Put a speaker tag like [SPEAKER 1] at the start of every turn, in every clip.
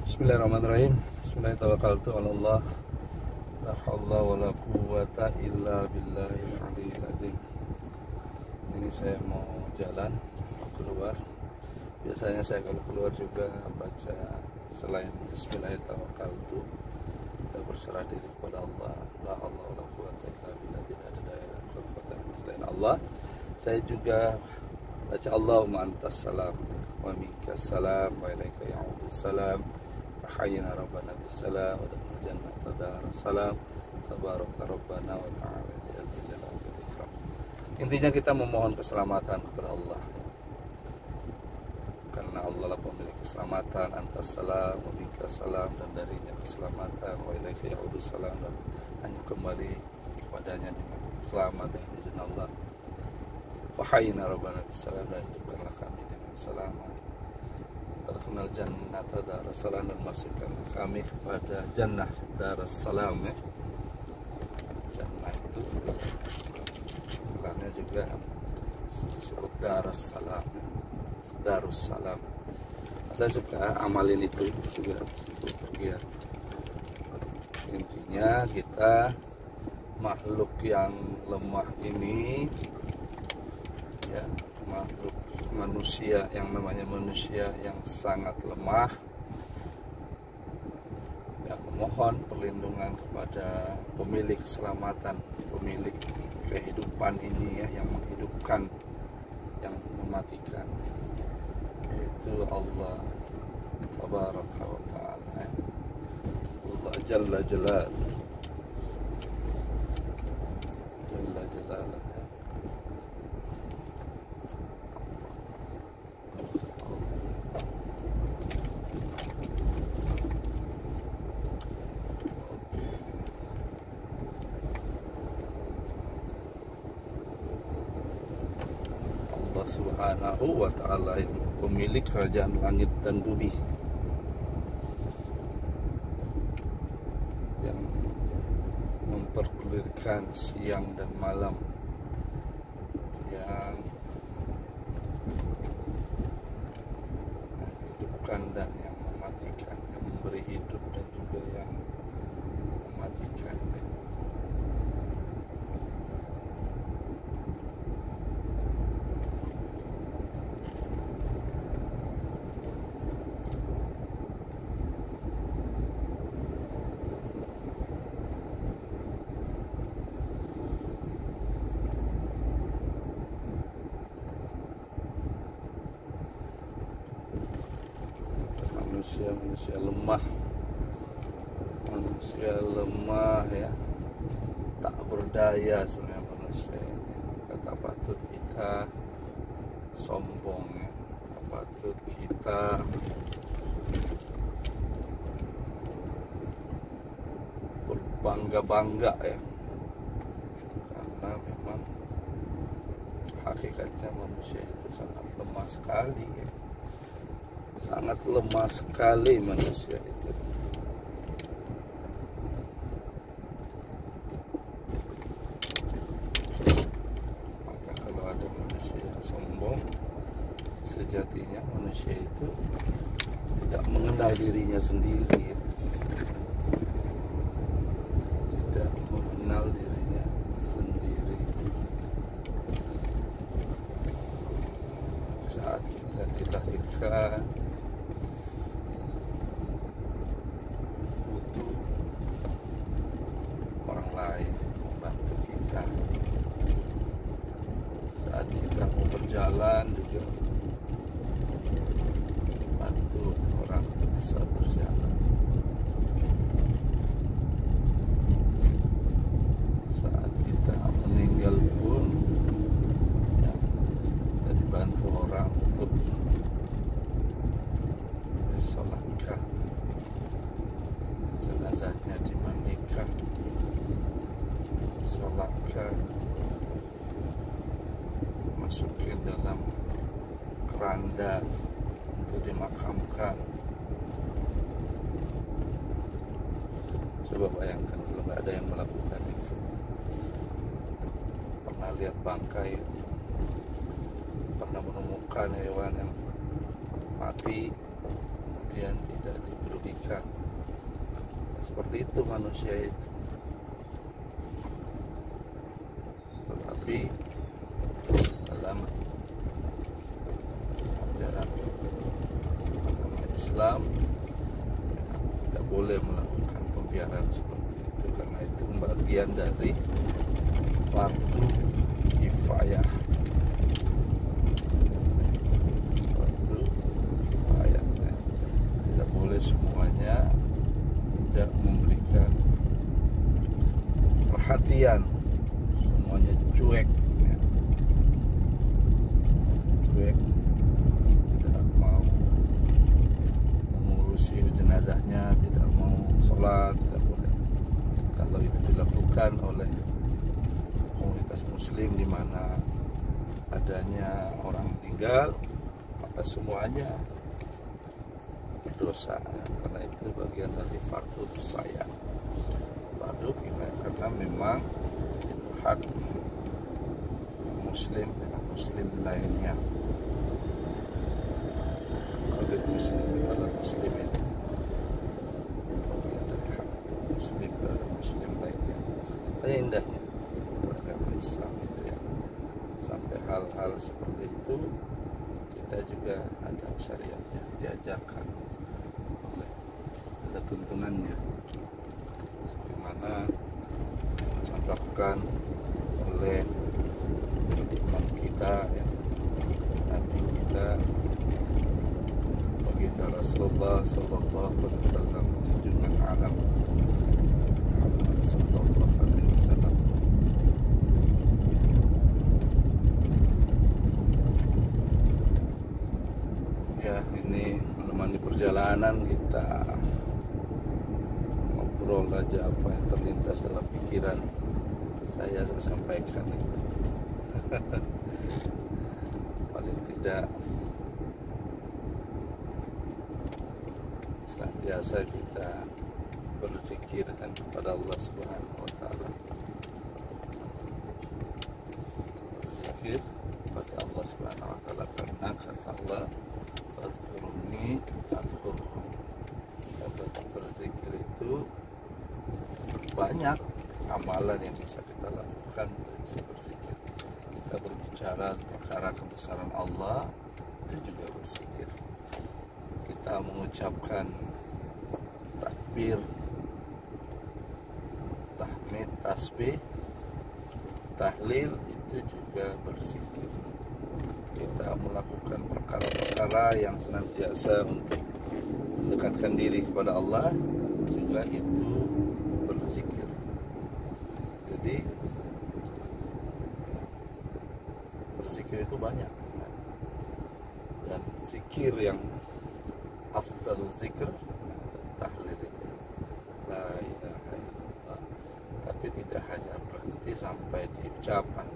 [SPEAKER 1] Bismillahirrahmanirrahim. Bismillahirrahmanirrahim. La haula wala quwwata illa billahil aliyil azim. Ini saya mau jalan keluar. Biasanya saya kalau keluar juga baca selain Bismillahirrahmanirrahim. Kita berserah diri kepada Allah. La haula wala quwwata illa billah. Tidak ada daya dan kekuatan selain Allah. Saya juga baca Allahumma antas salam wa minkas salam wa ilaika ya'udus salam. Hayyina rabbana bisalam wa dakhulna jannata darus salam tabaraka rabbana wa ta'ala ya jalal wal ikram. Intinya kita memohon keselamatan kepada Allah, karena Allah lah pemilik keselamatan. Antas salam wa minkas salam, dan darinya keselamatan. Wa ilaika ya'udus salam, dan hanya kembali kepadanya dengan selamat dengan izin Allah. Hayyina rabbana bisalam, dan hidupkanlah kami dengan selamat. Dakhulna jannata darus salam, dan masukkan kami kepada jannah darus salam ya. Jannah itu namanya juga disebut darus salam ya. Darus salam. Saya suka amalin itu juga disebut ya. Intinya kita makhluk yang lemah ini ya, makhluk manusia yang namanya manusia yang sangat lemah, yang memohon perlindungan kepada pemilik keselamatan, pemilik kehidupan ini ya, yang menghidupkan, yang mematikan, yaitu Allah tabaraka wa ta'ala ya. Allah jalla jalal, jalla jalal ya. Subhanahu wa ta'ala, pemilik kerajaan langit dan bumi, yang mempergulirkan siang dan malam, yang menghidupkan dan yang mematikan, yang memberi hidup dan juga yang mematikan. Manusia lemah, manusia lemah ya, tak berdaya sebenarnya manusia ini. Kata patut kita sombong ya, tak patut kita berbangga-bangga ya, karena memang hakikatnya manusia itu sangat lemah sekali ya. Sangat lemah sekali manusia itu. Maka kalau ada manusia yang sombong, sejatinya manusia itu tidak mengenal dirinya sendiri, tidak mengenal dirinya sendiri. Saat kita dilahirkan, orang lain membantu kita. Saat kita mau berjalan juga bantu orang untuk bisa berjalan. Saat kita meninggal pun ya, kita dibantu orang untuk disolatkan, jenazahnya dimandikan, disolatkan, masukin dalam keranda untuk dimakamkan. Coba bayangkan kalau nggak ada yang melakukan itu. Pernah lihat bangkai, pernah menemukan hewan yang mati kemudian tidak dipedulikan seperti itu manusia itu. Tetapi dalam ajaran agama Islam tidak boleh melakukan pembiaran seperti itu, karena itu bagian dari fardu kifayah. Fardu kifayah, tidak boleh semuanya tidak memberikan perhatian, semuanya cuek, cuek, tidak mau mengurusi jenazahnya, tidak mau sholat, tidak boleh. Kalau itu dilakukan oleh komunitas muslim di mana adanya orang meninggal, maka semuanya berdosa, karena itu bagian dari fardu kifayah. Fardu kifayah karena memang itu hak muslim dengan muslim lainnya. Kalau muslim adalah muslim itu bagian dari hak muslim pada muslim lainnya. Ada indahnya agama Islam itu ya, sampai hal-hal seperti itu kita juga ada syariatnya, diajarkan oleh, ada tuntunannya, sebagaimana dicontohkan oleh imam kita ya, nabi kita baginda Rasulullah sallallahu alaihi wasallam, junjungan alam Muhammad sallallahu alaihi wasallam. Ya, ini menemani perjalanan kita ngobrol aja apa yang terlintas dalam pikiran saya sampaikan. Paling tidak senantiasa kita berzikir dan kepada Allah Subhanahu wa taala. Berzikir kepada Allah Subhanahu wa taala, karena kata Allah, fadhkuruni adhkurkum. Berzikir itu banyak amalan yang bisa kita lakukan untuk bisa berzikir. Kita berbicara perkara kebesaran Allah, itu juga berzikir. Kita mengucapkan takbir, tahmid, tasbih, tahlil, itu juga berzikir. Kita melakukan perkara-perkara yang senantiasa untuk mendekatkan diri kepada Allah, juga itu berzikir. Jadi berzikir itu banyak, dan zikir yang afdal zikr tahlil itu, la ilaha illallah. Tapi tidak hanya berhenti sampai di ucapan,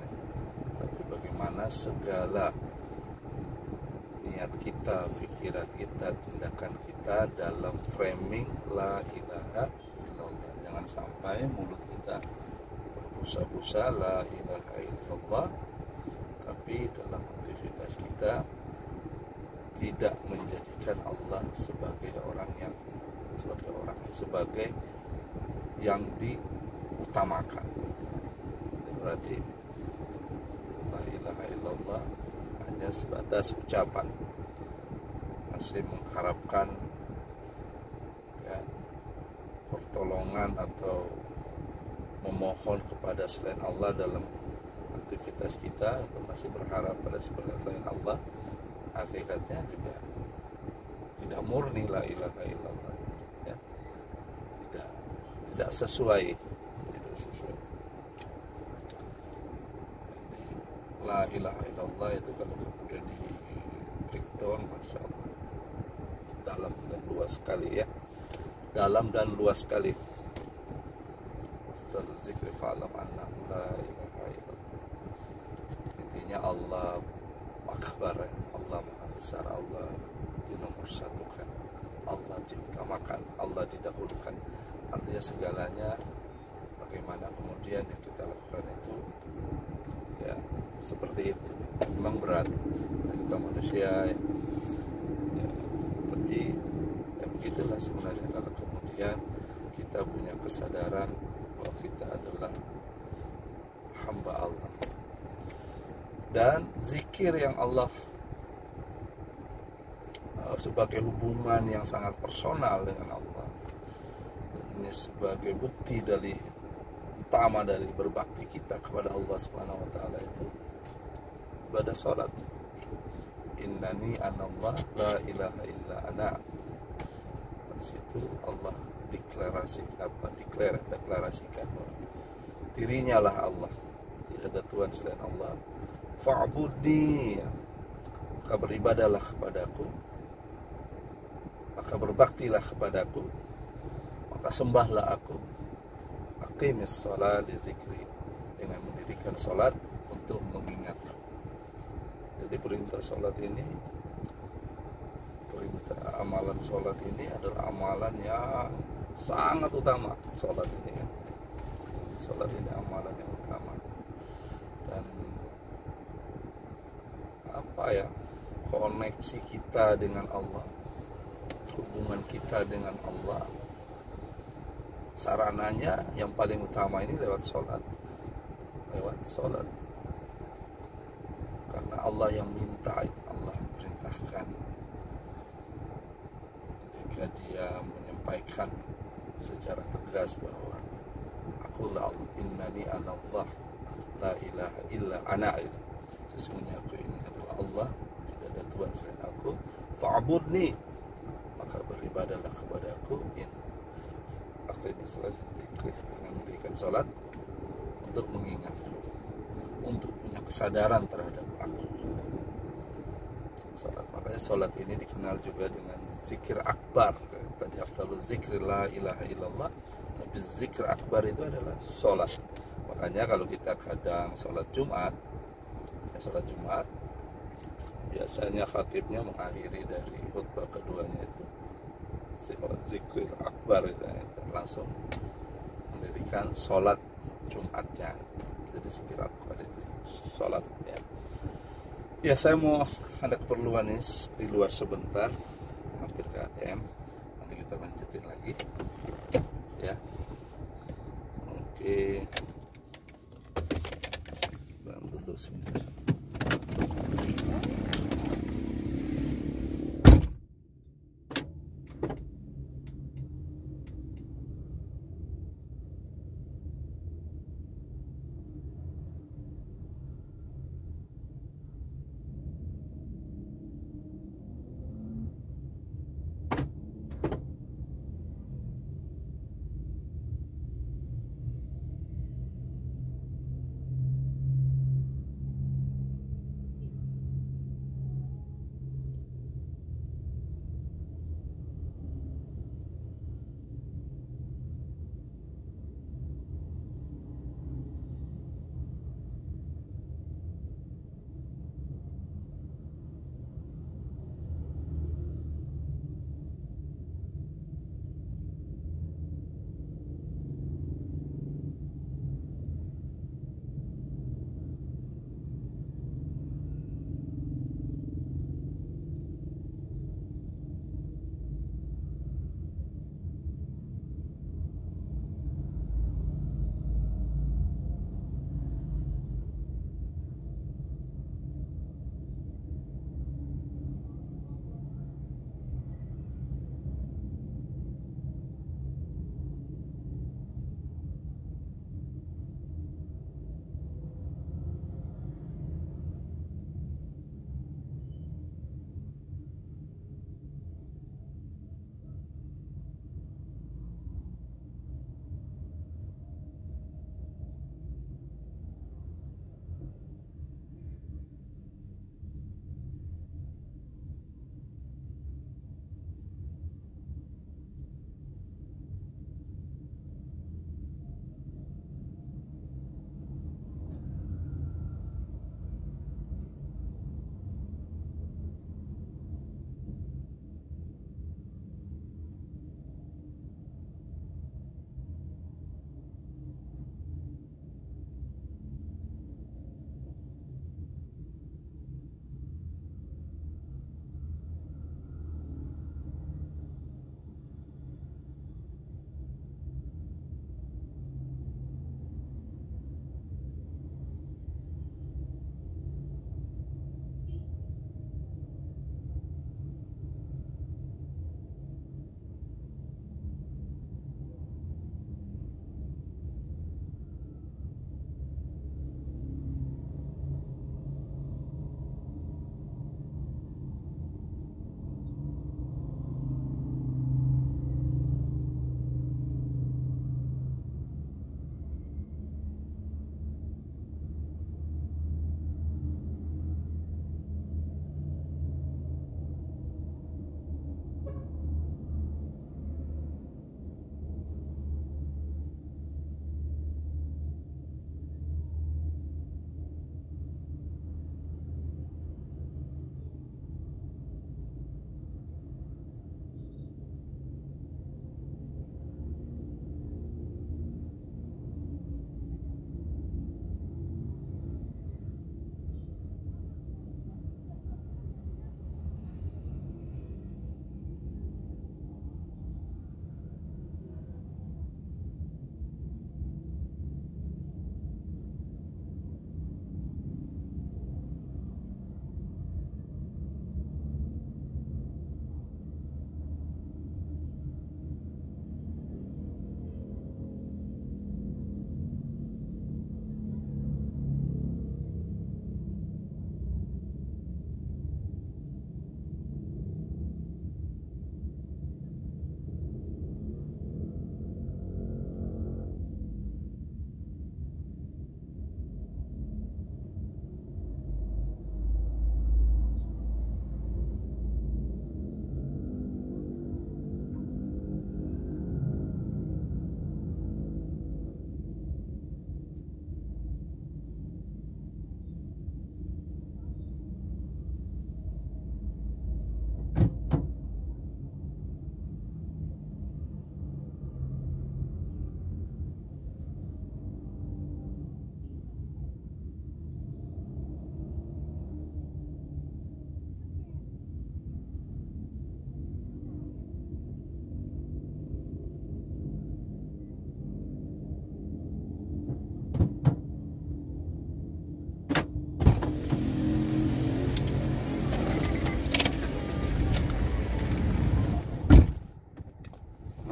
[SPEAKER 1] tapi bagaimana segala niat kita, pikiran kita, tindakan kita dalam framing la ilaha illallah. Jangan sampai mulut kita berbusa-busa la ilaha illallah, tapi dalam aktivitas kita tidak menjadikan Allah sebagai yang diutamakan. Itu berarti la ilaha illallah hanya sebatas ucapan, masih mengharapkan ya, pertolongan atau memohon kepada selain Allah dalam aktivitas kita, atau masih berharap pada selain Allah, hakikatnya juga tidak murni la ilaha illallah ya. Tidak sesuai. Jadi, la ilaha illallah itu kalau kemudian di breakdown, masya Allah, dalam dan luas sekali ya, dalam dan luas sekali. Zikri fa'lam anna la ilaha illallah. Intinya Allah akbar, Allah maha besar, Allah dinomorsatukan, Allah diutamakan, Allah didahulukan. Artinya segalanya, bagaimana kemudian yang kita lakukan itu ya seperti itu. Memang berat, kita manusia ya, tapi ya begitulah sebenarnya. Kalau kemudian kita punya kesadaran bahwa kita adalah hamba Allah. Dan zikir yang Allah sebagai hubungan yang sangat personal dengan Allah, dan ini sebagai bukti utama dari berbakti kita kepada Allah Subhanahu wa taala itu ibadah salat. Innani anallah la ilaha illa ana. Di situ Allah deklarasikan bahwa dirinya lah Allah, tidak ada Tuhan selain Allah. Fa'budni, maka beribadahlah kepadaku, maka berbaktilah kepadaku, maka sembahlah aku. Aqimis shalah li zikri, dengan mendirikan salat untuk mengingatku. Jadi perintah amalan salat ini adalah amalan yang sangat utama. Salat ini amalan yang utama. Dan koneksi kita dengan Allah, hubungan kita dengan Allah, sarananya yang paling utama ini lewat salat. Karena Allah yang minta, Allah perintahkan. Ketika dia menyampaikan secara tegas bahwa akulah Allah, innani anallah la ilaha illa ana, sesungguhnya aku ini adalah Allah, tidak ada Tuhan selain aku. Fa'budni, maka beribadahlah kepadaku. Aqimis shalah dengan mendirikan salat untuk mengingatku, untuk punya kesadaran terhadap aku. Salat, makanya salat ini dikenal juga dengan zikir akbar. Tadi afdalul zikri la ilaha illallah, tapi zikir akbar itu adalah salat. Makanya kalau kita kadang salat Jumat biasanya khatibnya mengakhiri dari khutbah keduanya itu zikir akbar itu langsung mendirikan salat Jumatnya. Jadi zikir akbar itu salat ya. Ya, saya mau ada keperluan nih di luar sebentar, hampir ke ATM. Nanti kita lanjutin lagi ya. Oke, bang dulu sebentar.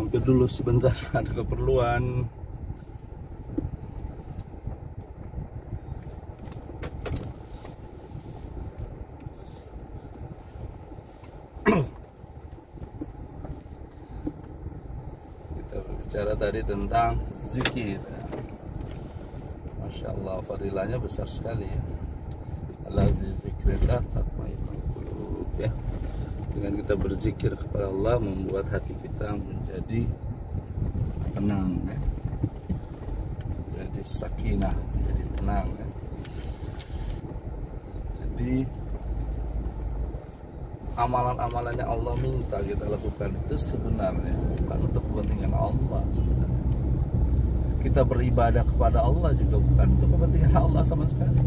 [SPEAKER 1] mampir dulu sebentar, ada keperluan. Kita berbicara tadi tentang zikir. Masya Allah, fadilahnya besar sekali ya. Ala bizikrillah tatmainnul qulub ya. Dengan kita berzikir kepada Allah membuat hati kita menjadi tenang ya. Menjadi sakinah, menjadi tenang ya. Jadi amalan-amalan yang Allah minta kita lakukan itu sebenarnya bukan untuk kepentingan Allah sebenarnya. Kita beribadah kepada Allah juga bukan untuk kepentingan Allah sama sekali.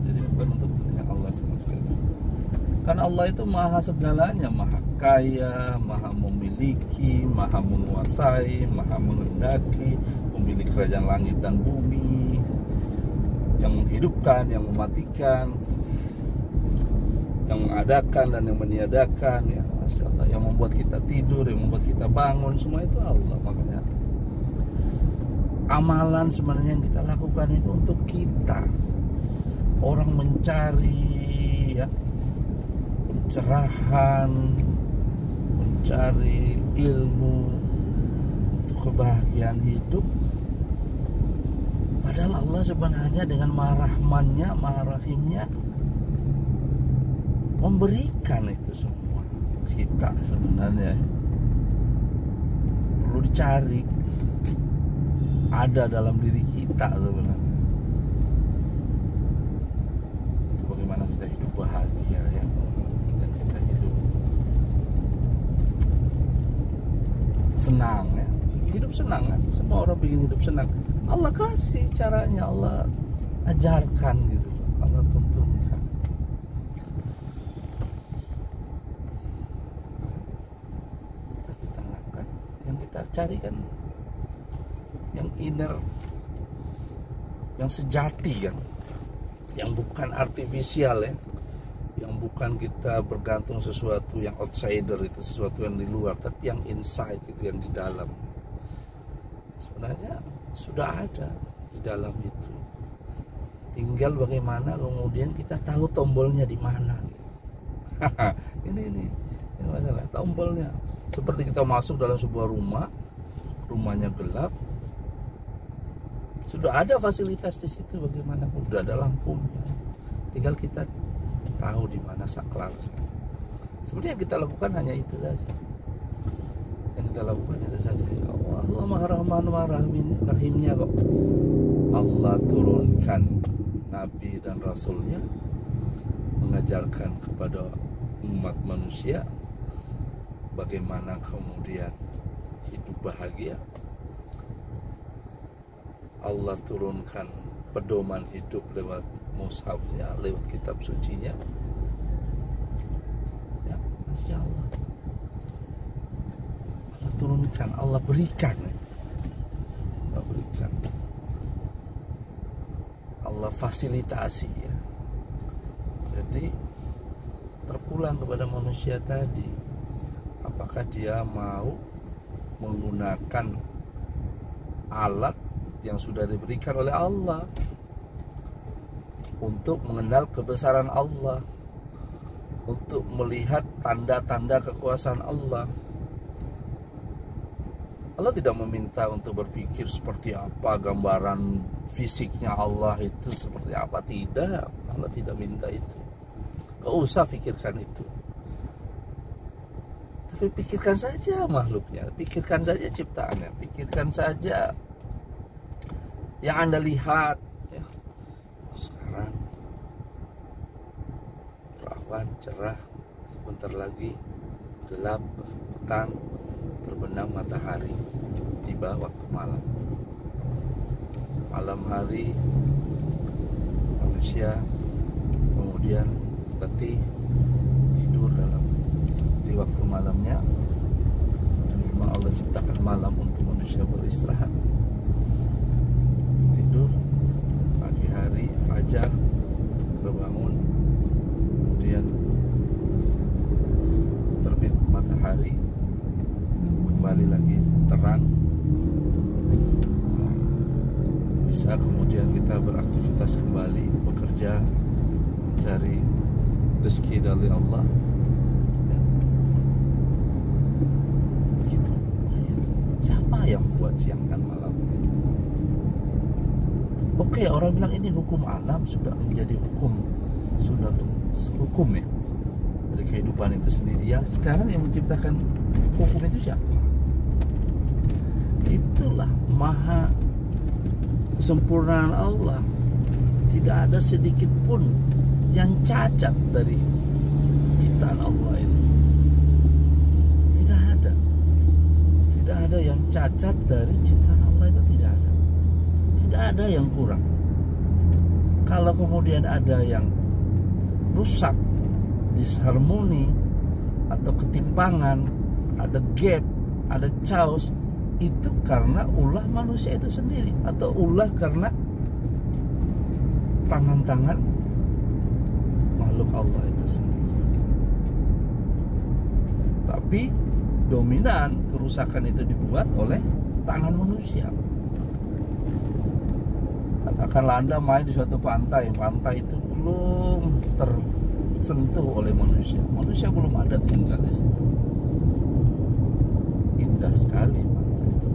[SPEAKER 1] Jadi bukan untuk kepentingan Allah sama sekali. Karena Allah itu maha segalanya, maha kaya, maha memiliki, maha menguasai, maha menghendaki, pemilik kerajaan langit dan bumi, yang menghidupkan, yang mematikan, yang mengadakan dan yang meniadakan ya, Masya Allah, yang membuat kita tidur, yang membuat kita bangun, semua itu Allah. Makanya amalan sebenarnya yang kita lakukan itu untuk kita. Orang mencari ya pencerahan, mencari ilmu untuk kebahagiaan hidup. Padahal Allah sebenarnya dengan maha rahmannya, maha rahimnya memberikan itu semua kita sebenarnya. Perlu dicari, ada dalam diri kita sebenarnya. Itu bagaimana kita hidup bahagia ya, dan kita hidup senang ya. Hidup senang kan? Semua orang ingin hidup senang. Allah kasih caranya, Allah ajarkan gitu, Allah tuntunkan. Kita ditengahkan. Yang kita cari kan yang inner, yang sejati kan, yang bukan artifisial ya, yang bukan kita bergantung sesuatu yang outsider, itu sesuatu yang di luar, tapi yang inside itu, yang di dalam. Sebenarnya sudah ada di dalam itu. Tinggal bagaimana kemudian kita tahu tombolnya di mana. ini masalah tombolnya. Seperti kita masuk dalam sebuah rumah, rumahnya gelap, sudah ada fasilitas di situ, bagaimana? Sudah ada lampunya. Tinggal kita tahu di mana saklar. Sebenarnya yang kita lakukan hanya itu saja. Yang kita lakukan itu saja. Ya Allah, Allah Maha Rahman, Maha Rahimnya kok. Allah turunkan Nabi dan Rasulnya mengajarkan kepada umat manusia bagaimana kemudian hidup bahagia. Allah turunkan pedoman hidup lewat mushafnya, lewat kitab sucinya ya, Masya Allah. Allah turunkan, Allah berikan ya. Allah berikan, Allah fasilitasi ya. Jadi terpulang kepada manusia tadi, apakah dia mau menggunakan alat yang sudah diberikan oleh Allah untuk mengenal kebesaran Allah, untuk melihat tanda-tanda kekuasaan Allah. Allah tidak meminta untuk berpikir seperti apa gambaran fisiknya Allah itu, seperti apa, tidak. Allah tidak minta itu. Gak usah pikirkan itu. Tapi pikirkan saja makhluknya, pikirkan saja ciptaannya, pikirkan saja yang Anda lihat ya. Sekarang rawan, cerah, sebentar lagi gelap, petang, terbenam matahari, tiba waktu malam. Malam hari manusia kemudian letih, tidur di waktu malamnya. Dan memang Allah ciptakan malam untuk manusia beristirahat. Tidur, pagi hari, fajar, terbangun, kemudian terbit matahari, kembali lagi terang, bisa kemudian kita beraktivitas kembali, bekerja, mencari rezeki dari Allah. Begitu. Siapa yang buat siang dan malam? Oke, orang bilang ini hukum alam, sudah menjadi hukum, sudah hukum ya dari kehidupan itu sendiri. Ya sekarang yang menciptakan hukum itu siapa? Itulah maha kesempurnaan Allah. Tidak ada sedikit pun yang cacat dari ciptaan Allah itu. Tidak ada yang cacat dari ciptaan Allah itu, tidak ada. Tidak ada yang kurang. Kalau kemudian ada yang rusak, disharmoni atau ketimpangan, ada gap, ada chaos, itu karena ulah manusia itu sendiri, atau ulah karena tangan-tangan makhluk Allah itu sendiri. Tapi dominan kerusakan itu dibuat oleh tangan manusia. Katakanlah Anda main di suatu pantai itu belum tersentuh oleh manusia belum ada tinggal di situ. Indah sekali pantai itu.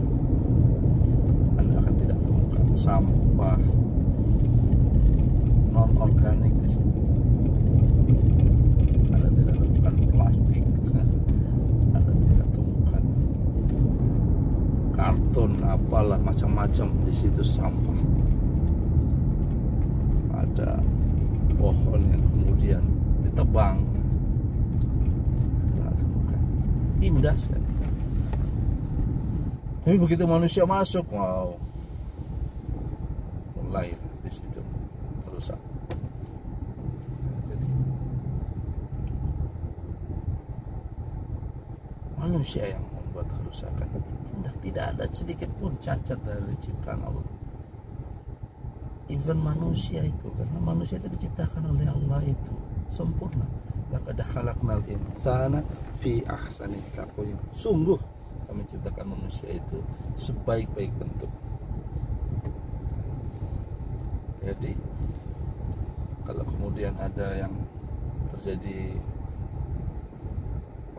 [SPEAKER 1] Anda akan tidak temukan sampah non organik di situ. Anda tidak temukan plastik. Anda tidak temukan karton apalah macam-macam di situ, sampah. Ada pohon yang kemudian ditebang, nah, temukan. Indah sekali. Tapi begitu manusia masuk, wow, mulai di situ rusak. Jadi manusia yang membuat kerusakan. Indah, tidak ada sedikit pun cacat dari ciptaan Allah. Even manusia itu, karena manusia itu diciptakan oleh Allah itu sempurna. Laqad khalaqnal insana fi ahsani taqwim. Sungguh kami ciptakan manusia itu sebaik-baik bentuk. Jadi kalau kemudian ada yang terjadi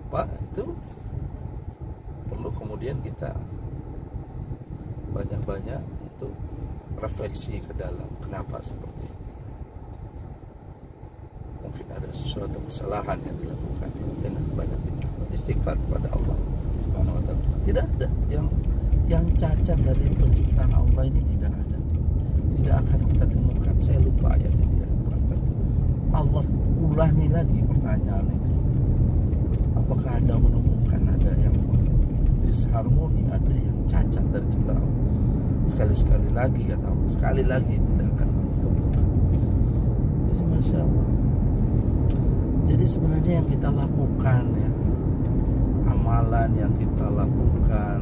[SPEAKER 1] apa itu, perlu kemudian kita banyak-banyak untuk refleksi ke dalam kenapa seperti ini. Mungkin ada sesuatu kesalahan yang dilakukan, dengan banyak istighfar kepada Allah Subhanahu wa taala. Tidak ada yang cacat dari penciptaan Allah ini, tidak ada. Tidak akan kita temukan. Saya lupa ayat ini. Allah ulangi lagi pertanyaan itu. Apakah Anda menemukan ada yang disharmoni, ada yang cacat dari ciptaan Allah? Sekali-sekali lagi kata Allah, sekali lagi tidak akan menemukan. Jadi Masya Allah. Jadi sebenarnya yang kita lakukan ya, amalan yang kita lakukan,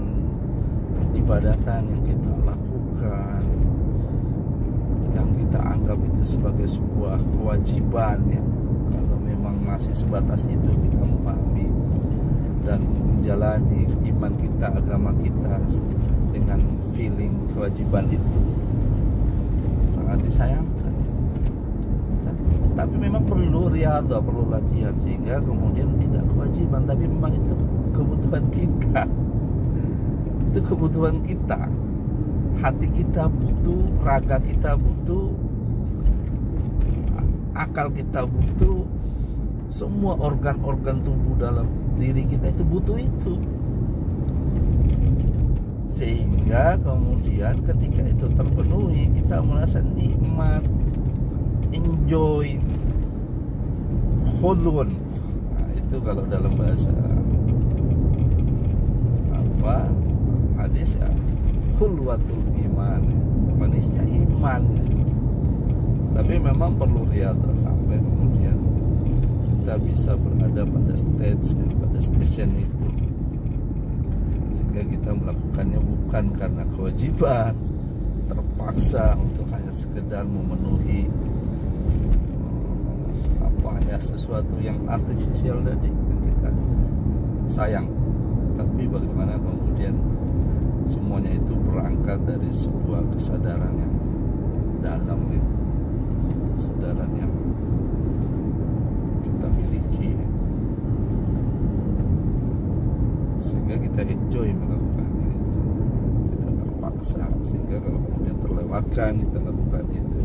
[SPEAKER 1] ibadatan yang kita lakukan, yang kita anggap itu sebagai sebuah kewajiban ya, kalau memang masih sebatas itu kita memahami dan menjalani iman kita, agama kita dengan feeling kewajiban itu, sangat disayangkan. Tapi memang perlu riyadhah, perlu latihan, sehingga kemudian tidak kewajiban, tapi memang itu kebutuhan kita. Itu kebutuhan kita. Hati kita butuh, raga kita butuh, akal kita butuh, semua organ-organ tubuh dalam diri kita itu butuh itu. Sehingga kemudian ketika itu terpenuhi, kita merasa nikmat, enjoy, khulun. Nah, itu kalau dalam bahasa apa hadis ya, khulwatul iman, manisnya iman. Tapi memang perlu lihat sampai kemudian kita bisa berada pada station itu, sehingga kita melakukannya bukan karena kewajiban, terpaksa untuk hanya sekedar memenuhi apa ya, sesuatu yang artifisial tadi yang kita sayang. tapi bagaimana kemudian semuanya itu berangkat dari sebuah kesadaran yang dalam ya. Kesadaran yang kita miliki ya. Sehingga kita enjoy melakukannya itu, tidak terpaksa, sehingga kalau kemudian terlewatkan kita lakukan itu,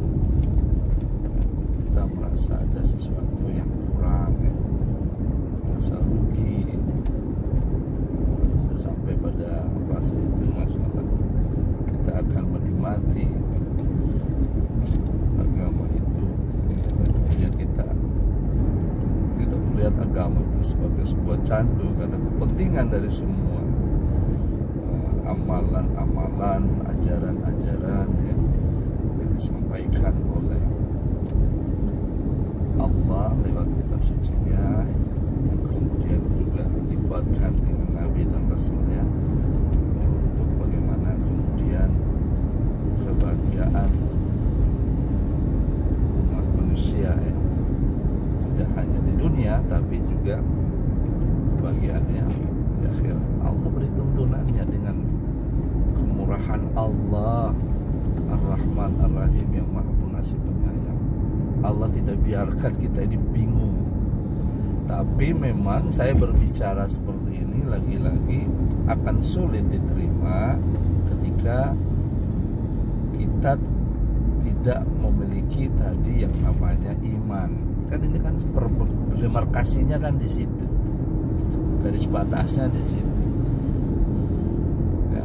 [SPEAKER 1] kita merasa ada sesuatu yang kurang ya, merasa rugi. Sudah sampai pada fase itu, masalah kita akan menikmati agama itu, kemudian kita tidak melihat agama itu sebagai sebuah candu, karena kepentingan dari semua amalan-amalan, ajaran-ajaran yang disampaikan oleh Allah lewat kitab sucinya, yang kemudian juga dikuatkan dengan Nabi dan Rasulnya ya, untuk bagaimana kemudian kebahagiaan umat manusia ya, tidak hanya di dunia tapi juga kebahagiaannya di akhirat. Allah beri tuntunannya dengan kemurahan Allah Ar-Rahman Ar-Rahim yang Maha Pengasih Penyayang. Allah tidak biarkan kita ini bingung. Tapi memang saya berbicara seperti ini lagi-lagi akan sulit diterima ketika kita tidak memiliki tadi yang namanya iman. Kan ini kan demarkasinya kan di situ, garis batasnya di situ ya.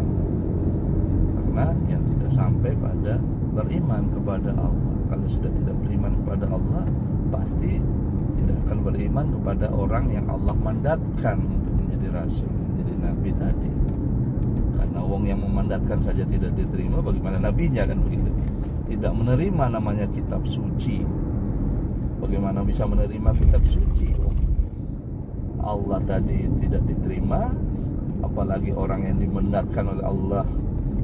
[SPEAKER 1] Karena yang tidak sampai pada beriman kepada Allah. Kalau sudah tidak beriman kepada Allah, pasti tidak akan beriman kepada orang yang Allah mandatkan untuk menjadi rasul, menjadi nabi tadi. Karena wong yang memandatkan saja tidak diterima, bagaimana nabinya, kan begitu. Tidak menerima namanya kitab suci, bagaimana bisa menerima kitab suci? Allah tadi tidak diterima, apalagi orang yang dimandatkan oleh Allah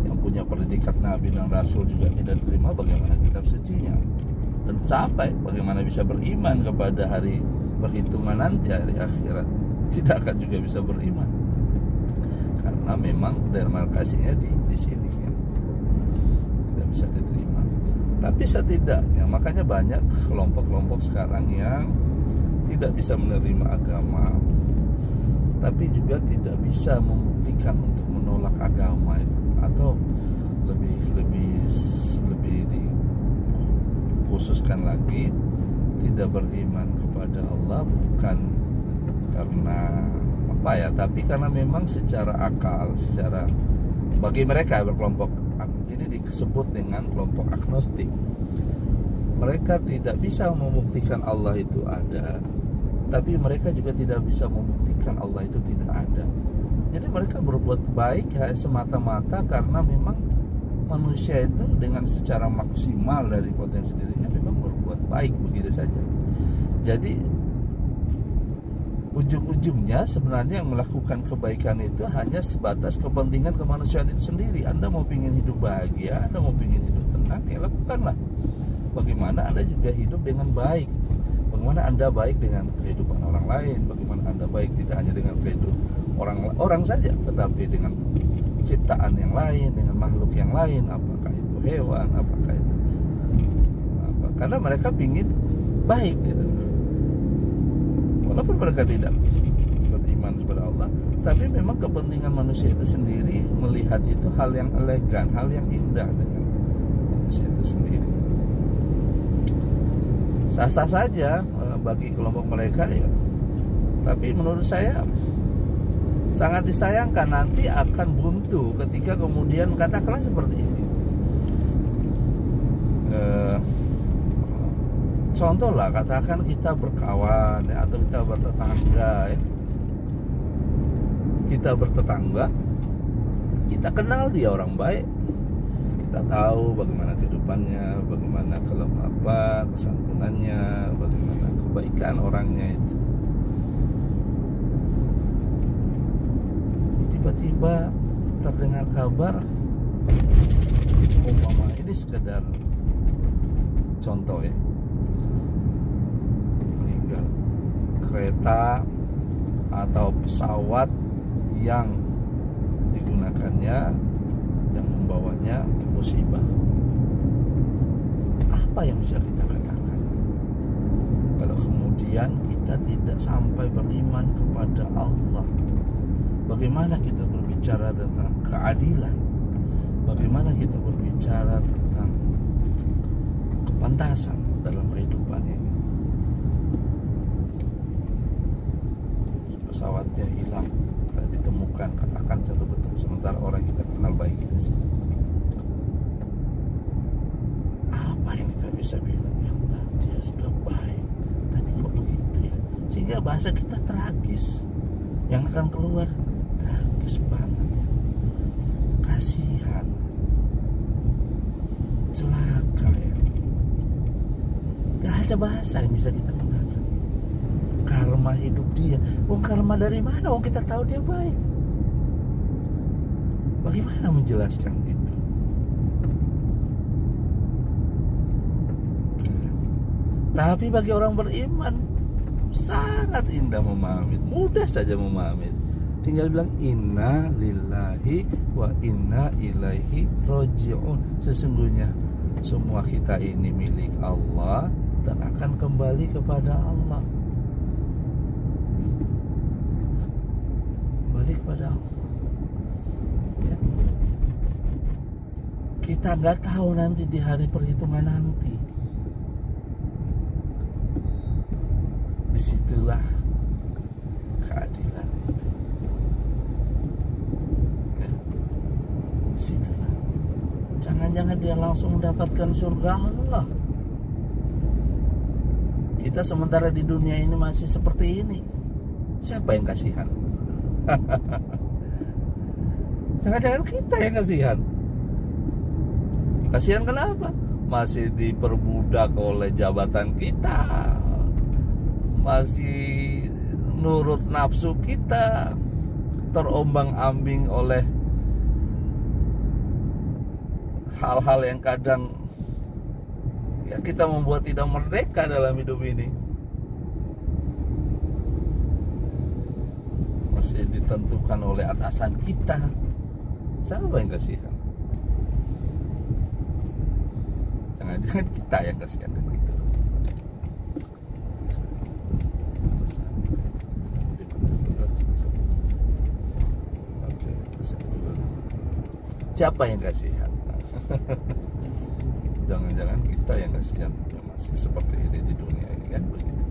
[SPEAKER 1] yang punya predikat nabi dan rasul juga tidak diterima, bagaimana kitab sucinya? Dan sampai bagaimana bisa beriman kepada hari perhitungan nanti, hari akhirat? Tidak akan juga bisa beriman, karena memang demarkasinya di sini ya. Tidak bisa diterima. Tapi setidaknya, makanya banyak kelompok-kelompok sekarang yang tidak bisa menerima agama, tapi juga tidak bisa membuktikan untuk menolak agama itu, atau lebih dikhususkan lagi, tidak beriman kepada Allah bukan karena apa ya, tapi karena memang secara akal, secara bagi mereka berkelompok ini disebut dengan kelompok agnostik. Mereka tidak bisa membuktikan Allah itu ada, tapi mereka juga tidak bisa membuktikan Allah itu tidak ada. Jadi mereka berbuat baik semata-mata karena memang manusia itu dengan secara maksimal dari potensi dirinya memang berbuat baik begitu saja. Jadi ujung-ujungnya sebenarnya yang melakukan kebaikan itu hanya sebatas kepentingan kemanusiaan itu sendiri. Anda mau ingin hidup bahagia, Anda mau ingin hidup tenang, ya lakukanlah. Bagaimana Anda juga hidup dengan baik, bagaimana Anda baik dengan kehidupan orang lain, bagaimana Anda baik tidak hanya dengan kehidupan orang saja, tetapi dengan ciptaan yang lain, dengan makhluk yang lain, apakah itu hewan, apakah itu apa. Karena mereka ingin baik gitu. Walaupun mereka tidak beriman kepada Allah, tapi memang kepentingan manusia itu sendiri melihat itu hal yang elegan, hal yang indah dengan manusia itu sendiri. Sah-sah saja bagi kelompok mereka ya. Tapi menurut saya sangat disayangkan nanti akan buntu ketika kemudian katakanlah seperti ini. Contoh lah, katakan kita berkawan ya, atau kita bertetangga ya. Kita bertetangga, kita kenal dia orang baik, kita tahu bagaimana kehidupannya, bagaimana kesantunannya, bagaimana kebaikan orangnya itu. Tiba-tiba terdengar kabar, umpama ini sekedar contoh ya, meninggal, kereta atau pesawat yang digunakannya yang membawanya musibah. Apa yang bisa kita katakan kalau kemudian kita tidak sampai beriman kepada Allah? Bagaimana kita berbicara tentang keadilan? Bagaimana kita berbicara tentang kepantasan dalam kehidupan ini? Pesawatnya hilang, tak ditemukan, katakan satu betul, sementara orang kita kenal baik di situ. Apa yang kita bisa bilang? Ya Allah, dia sudah baik, tapi kok begitu ya? Sehingga bahasa kita tragis, yang akan keluar tragis banget ya. Kasihan, celaka ya. Gak ada bahasa yang bisa kita gunakan. Karma hidup dia. Karma dari mana? Kita tahu dia baik. Bagaimana menjelaskan itu? Tapi bagi orang beriman sangat indah memahami, mudah saja memahami. Tinggal bilang inna lillahi wa inna ilaihi roji'un. Sesungguhnya semua kita ini milik Allah dan akan kembali kepada Allah. Kembali kepada Allah ya. Kita nggak tahu nanti di hari perhitungan nanti. Disitulah keadilan itu ya. Disitulah. Jangan-jangan dia langsung mendapatkan surga Allah. Kita sementara di dunia ini masih seperti ini. Siapa yang kasihan? Jangan-jangan kita yang kasihan. Kasihan kenapa? Masih diperbudak oleh jabatan kita, masih nurut nafsu kita, terombang-ambing oleh hal-hal yang kadang ya kita membuat tidak merdeka dalam hidup ini. Masih ditentukan oleh atasan kita. Siapa yang kasihan? Jangan-jangan kita yang kasihan kan gitu. Siapa yang kasihan? Jangan-jangan kita yang kasihan yang masih seperti ini di dunia ini kan begitu.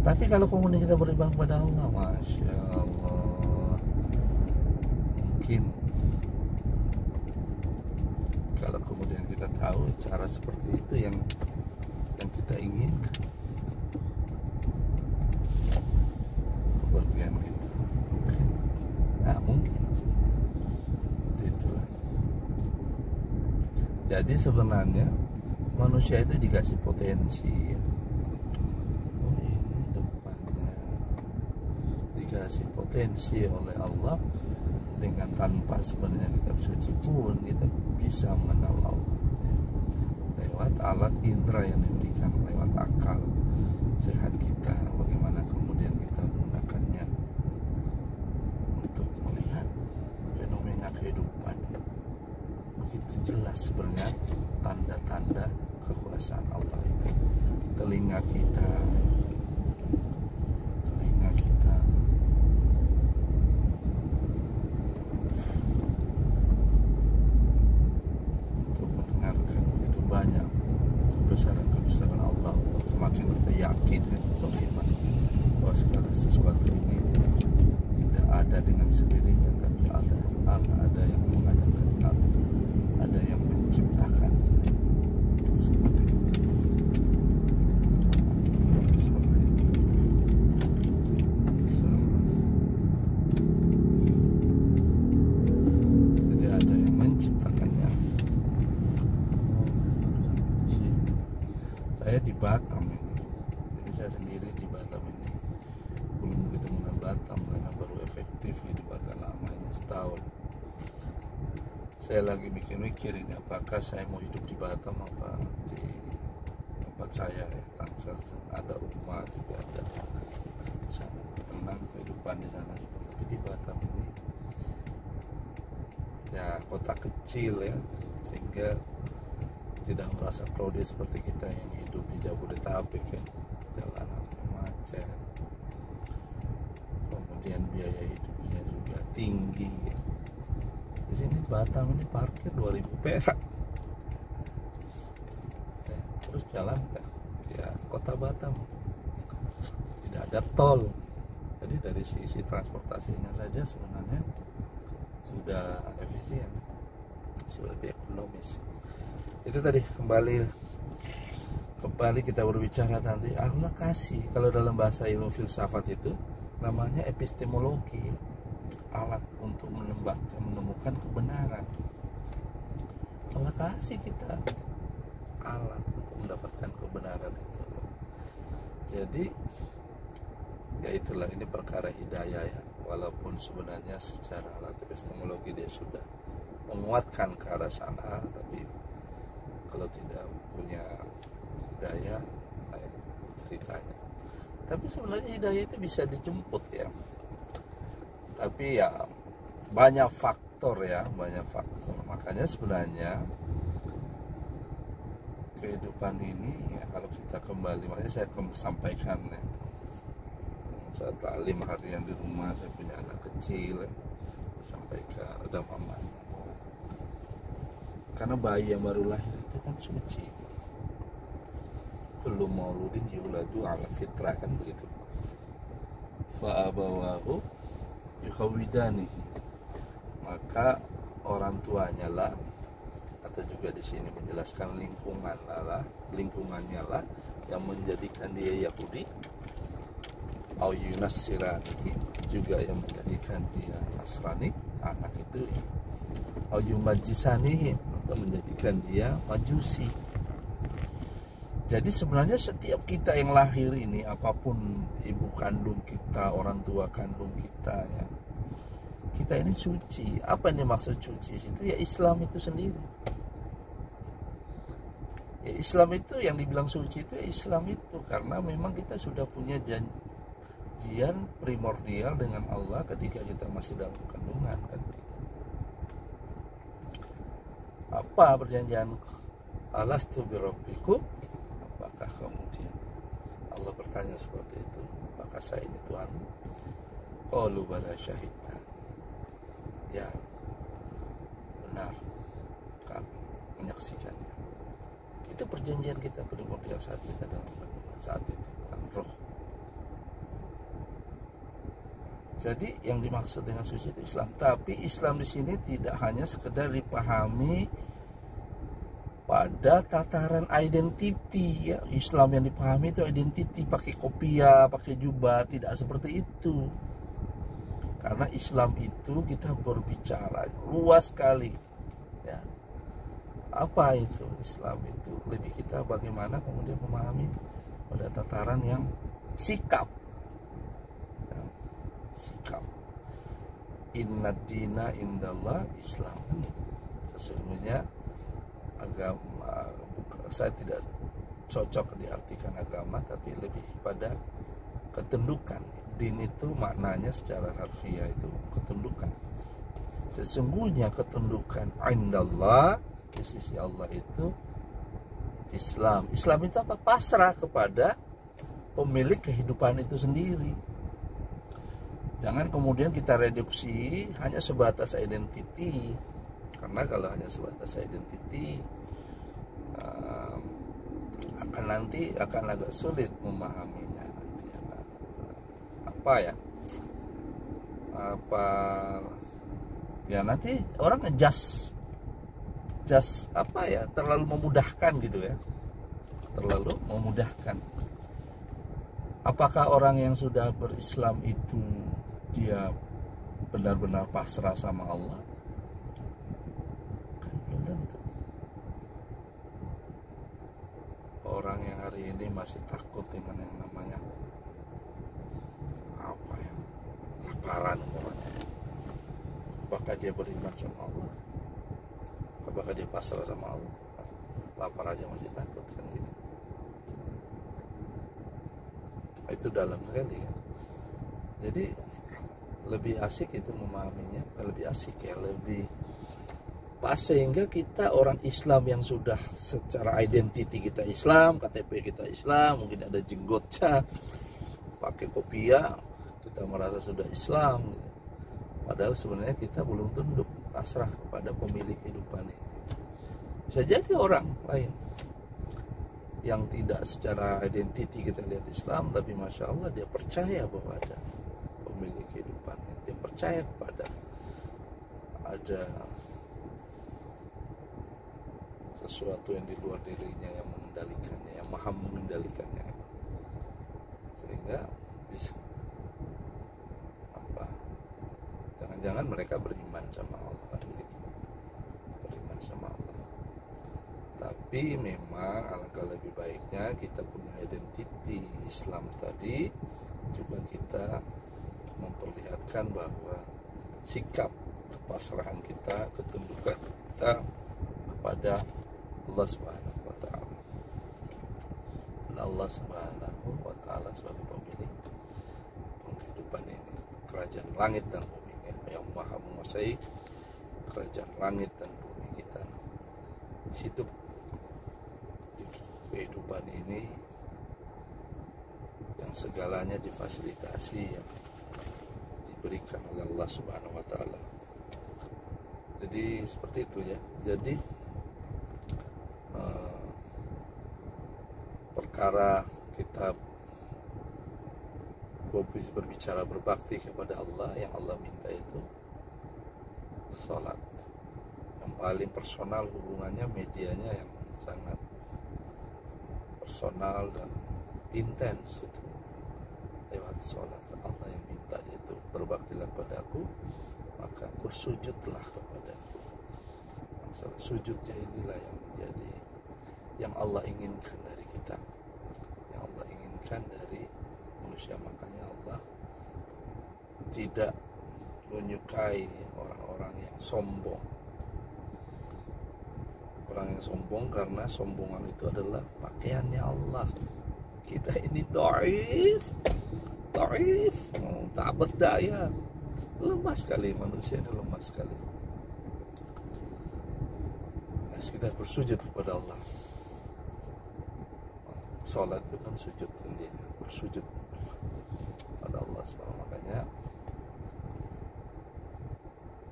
[SPEAKER 1] Tapi kalau kemudian kita beriman kepada Allah, Masya Allah, mungkin kalau kemudian kita tahu cara seperti itu yang kita inginkan, kebahagiaan kita mungkin, nah mungkin itulah. Jadi sebenarnya manusia itu dikasih potensi ya. Dikasih potensi oleh Allah, dengan tanpa sebenarnya kitab suci pun kita bisa mengenal Allah ya. Lewat alat indera yang diberikan, lewat akal sehat kita, bagaimana kemudian kita menggunakannya untuk melihat fenomena kehidupan. Begitu jelas sebenarnya tanda-tanda kekuasaan Allah itu. Telinga kita banyak kebesaran Allah, semakin kita yakin dan beriman bahwa segala sesuatu ini tidak ada dengan sendirinya, tapi ada yang mengadakan, ada yang menciptakan. Seperti itu. Jadi ada yang menciptakannya. Saya di Batam ini, jadi saya sendiri di Batam ini, belum begitu mengenal Batam karena baru efektif di Batam lama ini setahun. Saya lagi mikir-mikir ini apakah saya mau hidup di Batam apa di tempat saya ya, Tangsel, ada rumah juga, ada sana tenang kehidupan di sana, tapi di Batam kota kecil ya, sehingga tidak merasa crowded seperti kita yang hidup di Jabodetabek ya, jalanan macet, kemudian biaya hidupnya juga tinggi ya. Di sini Batam ini parkir 2000 perak ya, terus jalan ya kota Batam tidak ada tol, jadi dari sisi transportasinya saja sebenarnya sudah efisien, sudah lebih ekonomis. Itu tadi kembali kita berbicara nanti alokasi. Kalau dalam bahasa ilmu filsafat itu namanya epistemologi, alat untuk menemukan kebenaran. Alokasi kita alat untuk mendapatkan kebenaran itu. Jadi ya itulah, ini perkara hidayah ya, walaupun sebenarnya secara alat epistemologi dia sudah menguatkan ke arah sana, tapi kalau tidak punya hidayah lain ceritanya. Tapi sebenarnya hidayah itu bisa dijemput ya, tapi ya banyak faktor ya, banyak faktor. Makanya sebenarnya kehidupan ini ya, kalau kita kembali, makanya saya sampaikan ya, saat taklim harian di rumah, saya punya anak kecil ya, sampaikan ada mamanya, karena bayi yang baru lahir itu kan suci, kullu mauludin yuladu ala fitrah, kan begitu. Fa abawahu yukhawidani, maka orang tuanya lah, atau juga di sini menjelaskan lingkungannya lah yang menjadikan dia Yahudi, au yunassirani, juga yang menjadikan dia Nasrani, anak itu, au yumajisani, atau menjadikan dia Majusi. Jadi sebenarnya setiap kita yang lahir ini, apapun ibu kandung kita, orang tua kandung kita ya, kita ini suci. Apa ini maksud suci? Itu ya Islam itu sendiri. Ya Islam itu yang dibilang suci itu ya Islam itu, karena memang kita sudah punya janjian primordial dengan Allah ketika kita masih dalam kandungan kan. Apa perjanjian? Alastu birabbikum? Apakah kemudian Allah bertanya seperti itu, apakah saya ini Tuhanmu? Qalu bala syahidna, ya benar kami menyaksikannya. Itu perjanjian kita primordial saat kita dalam kandungan, saat itu kan roh. Jadi yang dimaksud dengan suci itu Islam. Tapi Islam di sini tidak hanya sekedar dipahami pada tataran identiti ya. Islam yang dipahami itu identiti, pakai kopiah, pakai jubah, tidak seperti itu. Karena Islam itu kita berbicara luas sekali ya. Apa itu Islam itu? Lebih kita bagaimana kemudian memahami pada tataran yang sikap ya. Sikap. Inna dina indallah Islam. Sesungguhnya agama, saya tidak cocok diartikan agama, tapi lebih pada ketundukan. Din itu maknanya secara harfiah itu ketundukan. Sesungguhnya ketundukan indallah, di sisi Allah itu Islam. Islam itu apa? Pasrah kepada pemilik kehidupan itu sendiri. Jangan kemudian kita reduksi hanya sebatas identiti. Karena kalau hanya sebatas identiti akan agak sulit memahaminya nanti nanti orang ngejudge terlalu memudahkan gitu ya, terlalu memudahkan. Apakah orang yang sudah berislam itu dia benar-benar pasrah sama Allah? Belum tentu. Orang yang hari ini masih takut dengan yang namanya laparan umpamanya, apakah dia beriman sama Allah? Apakah dia pasrah sama Allah? Lapar aja masih takut kan gitu. Itu dalam sekali ya. Jadi lebih asik itu memahaminya, lebih asik ya, lebih pas sehingga kita orang Islam yang sudah secara identiti kita Islam, KTP kita Islam, mungkin ada jenggotnya, pakai kopiah, kita merasa sudah Islam gitu. Padahal sebenarnya kita belum tunduk pasrah kepada pemilik kehidupan ini. Bisa jadi orang lain yang tidak secara identiti kita lihat Islam, tapi Masya Allah dia percaya bahwa ada pemilik kehidupan, dia percaya kepada ada sesuatu yang di luar dirinya yang mengendalikannya, yang maha mengendalikannya, sehingga bisa apa? Jangan-jangan mereka beriman sama Allah kan begitu, beriman sama Allah. Tapi memang alangkah lebih baiknya kita punya identiti Islam tadi juga kita memperlihatkan bahwa sikap kepasrahan kita, ketundukan kita kepada Allah Subhanahu wa taala. Dan Allah Subhanahu wa taala sebagai pemilik penghidupan ini, kerajaan langit dan bumi yang maha menguasai kerajaan langit dan bumi, kita hidup di kehidupan ini yang segalanya difasilitasi, yang diberikan oleh Allah Subhanahu wa taala. Jadi seperti itu ya. Jadi perkara kita berbicara berbakti kepada Allah, yang Allah minta itu sholat. Yang paling personal hubungannya, medianya yang sangat personal dan intens itu lewat sholat. Allah yang minta itu, berbaktilah padaku maka bersujudlah kepadaku. Masalah sujudnya inilah yang menjadi yang Allah inginkan dari kita, yang Allah inginkan dari manusia. Makanya Allah tidak menyukai orang-orang yang sombong. Orang yang sombong karena sombongan itu adalah pakaiannya Allah. Kita ini dhaif, tak berdaya, lemah sekali, manusia ini lemah sekali. Kita bersujud kepada Allah. Sholat itu kan sujud intinya, bersujud pada Allah subhanahu. Makanya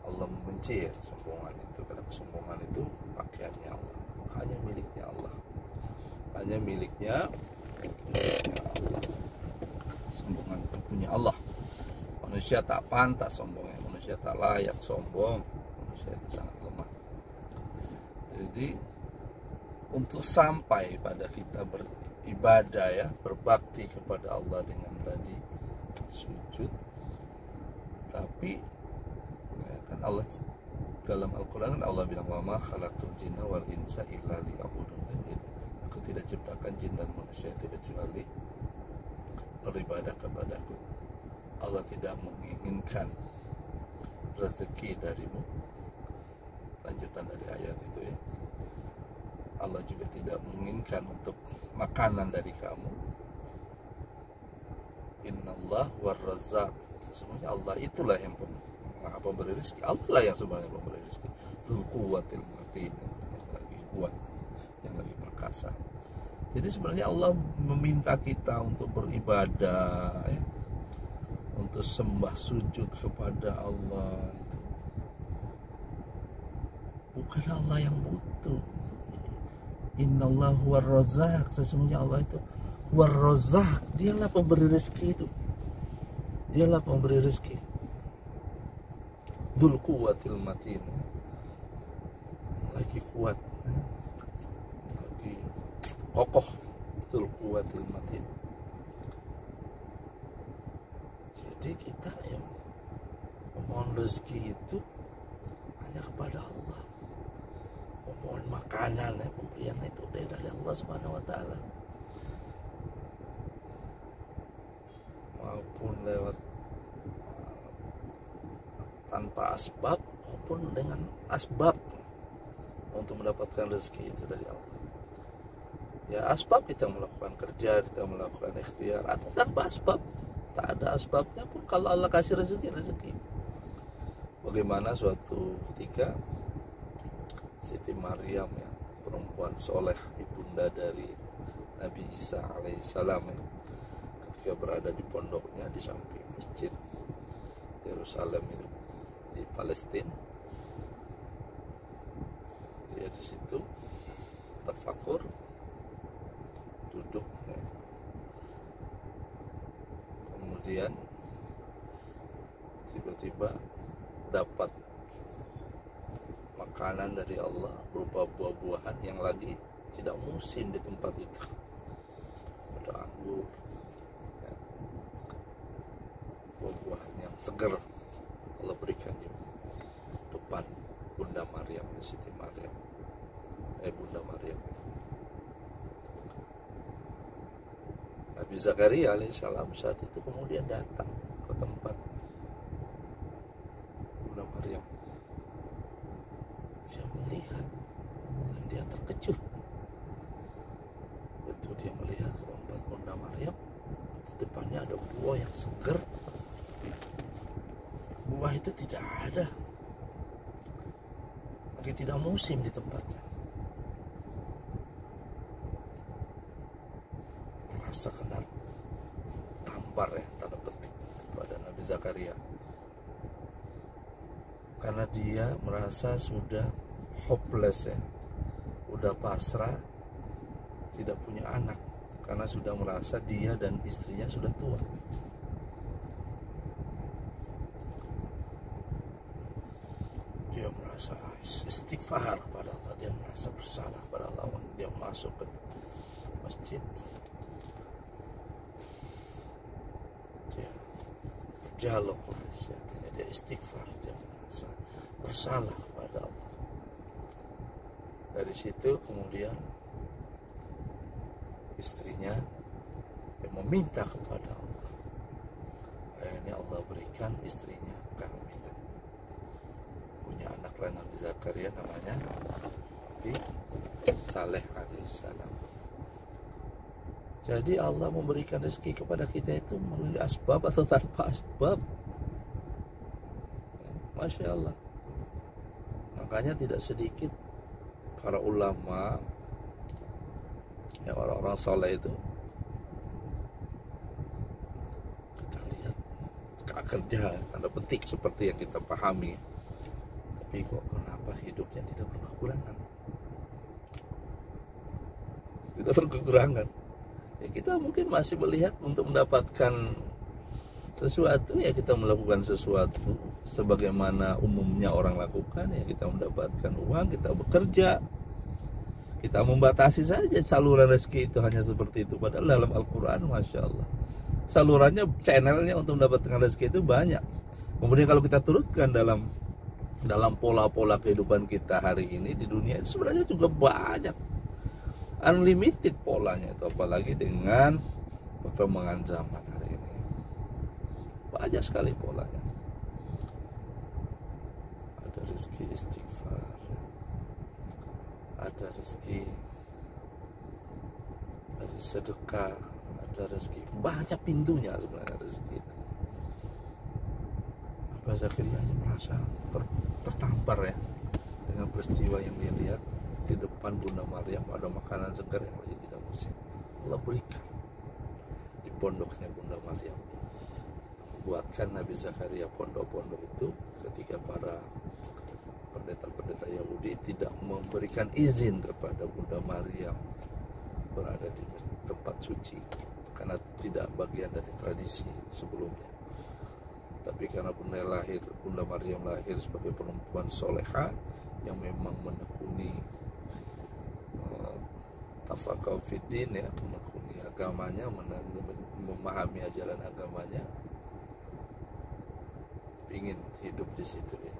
[SPEAKER 1] Allah membenci ya kesombongan itu, karena kesombongan itu pakaiannya Allah, hanya miliknya Allah, hanya miliknya Allah. Sombongan itu punya Allah. Manusia tak pantas sombongnya, manusia tak layak sombong, manusia itu sangat lemah. Jadi untuk sampai pada kita beribadah ya, berbakti kepada Allah dengan tadi sujud, tapi ya, kan Allah dalam Al-Quran Allah bilang wa ma khalaqtul jinna wal insa illa liya'budun. Aku tidak ciptakan jin dan manusia itu kecuali beribadah kepadaku. Allah tidak menginginkan rezeki darimu. Lanjutan dari ayat itu ya. Allah juga tidak menginginkan untuk makanan dari kamu. Innallah war-razzaq. Sesungguhnya Allah itulah yang pemberi rezeki. Allah lah yang sebenarnya pemberi rezeki. Dzul quwwatil matin, yang lagi kuat, yang lagi perkasa. Jadi sebenarnya Allah meminta kita untuk beribadah ya, untuk sembah sujud kepada Allah. Bukan Allah yang butuh. Innallahu war-razzaq. Sesungguhnya Allah itu war-razzaq. Dialah pemberi rezeki itu. Dialah pemberi rezeki. Dzul quwwatil matin. Lagi kuat, lagi kokoh. Dzul quwwatil matin. Jadi kita yang memohon rezeki itu hanya kepada Allah. Memohon makanan ya, pemberian itu dari Allah Subhanahu wa taala. Maupun lewat tanpa asbab maupun dengan asbab untuk mendapatkan rezeki itu dari Allah. Ya asbab kita melakukan kerja, kita melakukan ikhtiar, atau tanpa asbab. Tak ada asbabnya pun kalau Allah kasih rezeki. Bagaimana suatu ketika Siti Maryam ya, perempuan soleh, ibunda dari Nabi Isa alaihissalam ya, ketika berada di pondoknya di samping masjid Yerusalem itu di Palestina, dia di situ tafakur, duduk ya. Kemudian tiba-tiba dapat makanan dari Allah berupa buah-buahan yang lagi tidak musim di tempat itu. Ada anggur ya, buah-buahan yang segar Allah berikan di depan Bunda Maryam, Siti Maryam, Bunda Maryam. Nabi Zakaria alaihissalam saat itu kemudian datang ke tempat Bunda Maryam. Dia melihat dan dia terkejut. Betul, dia melihat ke tempat Bunda Maryam, di depannya ada buah yang segar. Buah itu tidak ada, lagi tidak musim di tempatnya. Merasa kena tampar ya, tanda petik, pada Nabi Zakaria, karena dia merasa sudah hopeless ya, udah pasrah, tidak punya anak, karena sudah merasa dia dan istrinya sudah tua. Dia merasa istighfar kepada Allah, dia merasa bersalah kepada Allah. Dia masuk ke masjid, dia dialog lah, dia istighfar, dia merasa bersalah kepada Allah. Dari situ kemudian istrinya dia meminta kepada Allah. Akhirnya Allah berikan istrinya kehamilan, punya anak lain Nabi Zakaria, namanya Nabi Saleh alaihissalam. Jadi Allah memberikan rezeki kepada kita itu melalui asbab atau tanpa asbab. Masya Allah. Makanya tidak sedikit para ulama, ya, orang-orang soleh itu, kita lihat kerja tanda petik seperti yang kita pahami, tapi kok kenapa hidupnya tidak berkekurangan? Tidak berkekurangan. Ya, kita mungkin masih melihat untuk mendapatkan sesuatu, ya kita melakukan sesuatu sebagaimana umumnya orang lakukan, ya kita mendapatkan uang, kita bekerja, kita membatasi saja saluran rezeki itu hanya seperti itu. Padahal dalam Al-Quran, Masya Allah, salurannya, channelnya untuk mendapatkan rezeki itu banyak. Kemudian kalau kita turutkan dalam pola-pola kehidupan kita hari ini di dunia, itu sebenarnya juga banyak, unlimited polanya itu, apalagi dengan perkembangan zaman hari ini. Banyak sekali polanya. Ada rezeki istighfar, ada rezeki dari sedekah, ada rezeki, banyak pintunya sebenarnya rezeki itu. Nabi Zakaria aja merasa tertampar ya dengan peristiwa yang dia lihat di depan Bunda Maryam, ada makanan segar yang lagi tidak musim. Allah berikan di pondoknya Bunda Maryam. Buatkan Nabi Zakaria pondok-pondok itu ketika para pendeta-pendeta Yahudi tidak memberikan izin kepada Bunda Maryam berada di tempat suci karena tidak bagian dari tradisi sebelumnya. Tapi karena Bunda Maryam lahir sebagai perempuan soleha yang memang menekuni tafaqahu fiddin ya, menekuni agamanya, memahami ajaran agamanya, ingin hidup di situ ya.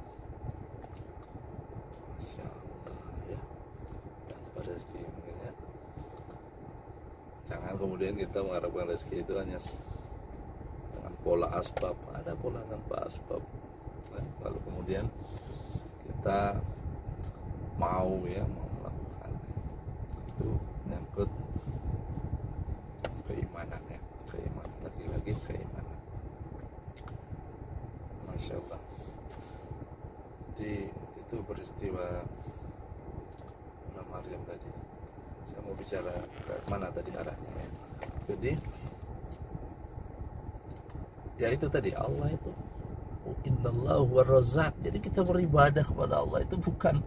[SPEAKER 1] Masya Allah ya, tanpa rezeki. Makanya jangan kemudian kita mengharapkan rezeki itu hanya dengan pola asbab. Ada pola tanpa asbab. Nah, lalu kemudian kita mau melakukan itu, menyangkut keimanan ya, keimanan, lagi-lagi keimanan. Masya Allah. Jadi itu peristiwa Maryam tadi. Saya mau bicara ke mana tadi arahnya ya. Jadi ya itu tadi, Allah itu innallahu war-razzaq. Jadi kita beribadah kepada Allah itu bukan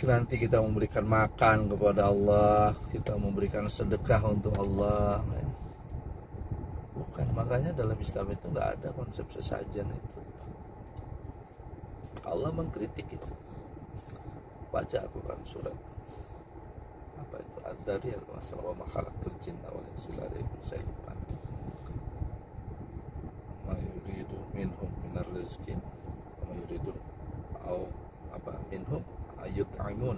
[SPEAKER 1] nanti kita memberikan makan kepada Allah, kita memberikan sedekah untuk Allah. Bukan, makanya dalam Islam itu nggak ada konsep sesajen itu. Allah mengkritik itu. Baca Quran surat apa itu Ad-Dariyat, masalah wa ma khalaqtul jinna wal insa illa liya'budun. Saya lupa. Ma yuridu minhum minar rizqin wa ma yuridu au apa minhum ayut'imun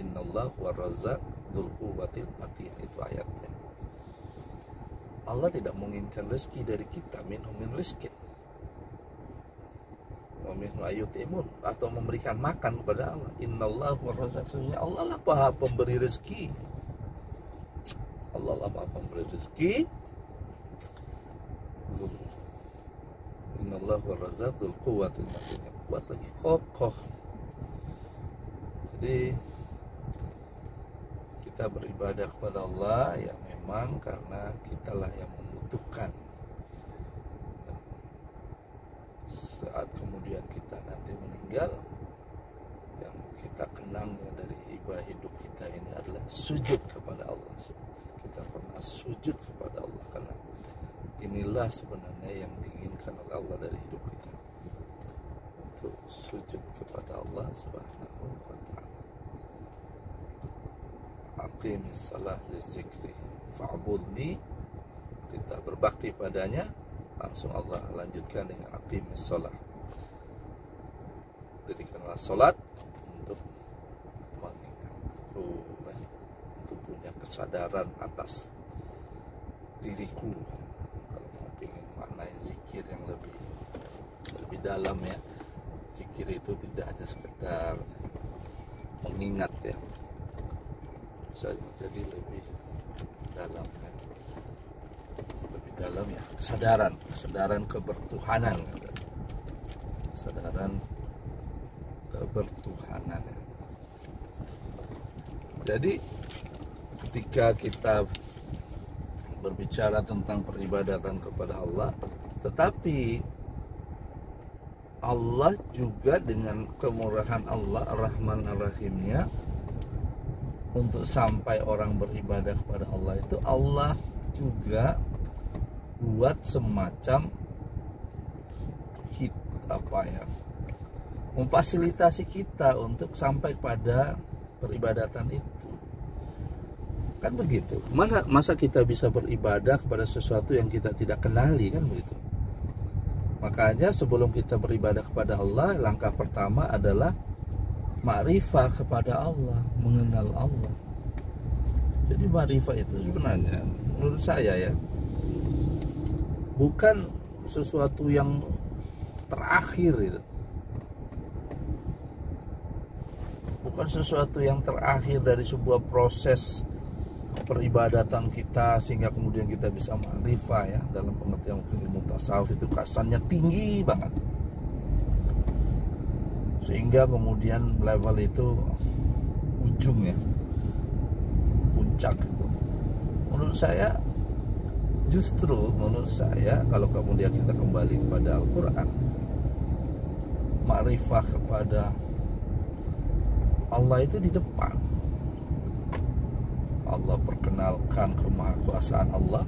[SPEAKER 1] innallaha war-razzaq dzul quwwatil matin. Itu ayatnya. Allah tidak menginginkan rezeki dari kita, minhum min rizqin wa minhum ayut'imun, atau memberikan makan kepada Allah. Innallaha war-razzaq, sesungguhnya Allah lah Maha pemberi rezeki. Allah lah Maha pemberi rezeki. Innallaha war-razzaq dzul quwwatil matin, kuat lagi kokoh. Jadi kita beribadah kepada Allah ya memang karena kitalah yang membutuhkan. Dan saat kemudian kita nanti meninggal, yang kita kenang dari ibadah hidup kita ini adalah sujud kepada Allah. Kita pernah sujud kepada Allah karena inilah sebenarnya yang diinginkan oleh Allah dari hidup kita, untuk sujud kepada Allah Subhanahu wa ta'ala. Aqimis salah lizikri fa'budni, perintah berbakti padanya, langsung Allah lanjutkan dengan aqimis salah, jadikanlah salat untuk mengingatku, untuk punya kesadaran atas diriku. Kalau mau ingin maknai zikir yang lebih dalam ya, zikir itu tidak hanya sekedar mengingat ya, jadi lebih dalam ya. Lebih dalam ya, kesadaran kebertuhanan, kesadaran kebertuhanan ya. Jadi ketika kita berbicara tentang peribadatan kepada Allah, tetapi Allah juga dengan kemurahan Allah Ar-Rahman Ar-Rahimnya, untuk sampai orang beribadah kepada Allah itu Allah juga buat semacam memfasilitasi kita untuk sampai pada peribadatan itu. Kan begitu. Masa kita bisa beribadah kepada sesuatu yang kita tidak kenali, kan begitu. Makanya sebelum kita beribadah kepada Allah, langkah pertama adalah ma'rifah kepada Allah, mengenal Allah. Jadi ma'rifah itu sebenarnya menurut saya ya, bukan sesuatu yang terakhir itu. Bukan sesuatu yang terakhir dari sebuah proses peribadatan kita sehingga kemudian kita bisa ma'rifah ya, dalam pengertian ilmu tasawuf itu kesannya tinggi banget, sehingga kemudian level itu ujungnya puncak itu. Menurut saya kalau kemudian kita kembali kepada Al-Quran, ma'rifah kepada Allah itu di depan. Allah perkenalkan kemahakuasaan Allah.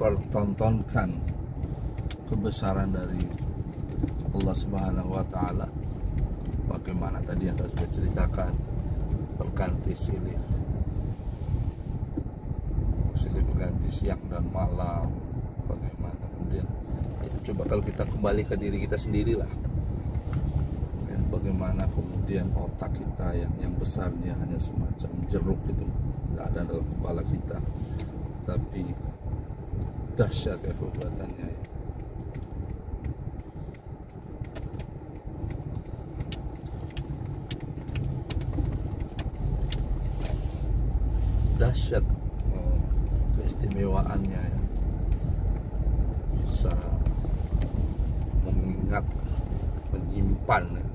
[SPEAKER 1] pertontonkan kebesaran dari Allah Subhanahu wa ta'ala. Bagaimana tadi yang saya sudah ceritakan, berganti silih berganti siang dan malam. Bagaimana kemudian coba kalau kita kembali ke diri kita sendirilah ya, bagaimana kemudian otak kita yang besarnya hanya semacam jeruk gitu, tidak ada dalam kepala kita, tapi dahsyat ya kekuatannya ya. Dahsyat keistimewaannya ya, bisa mengingat, menyimpan ya.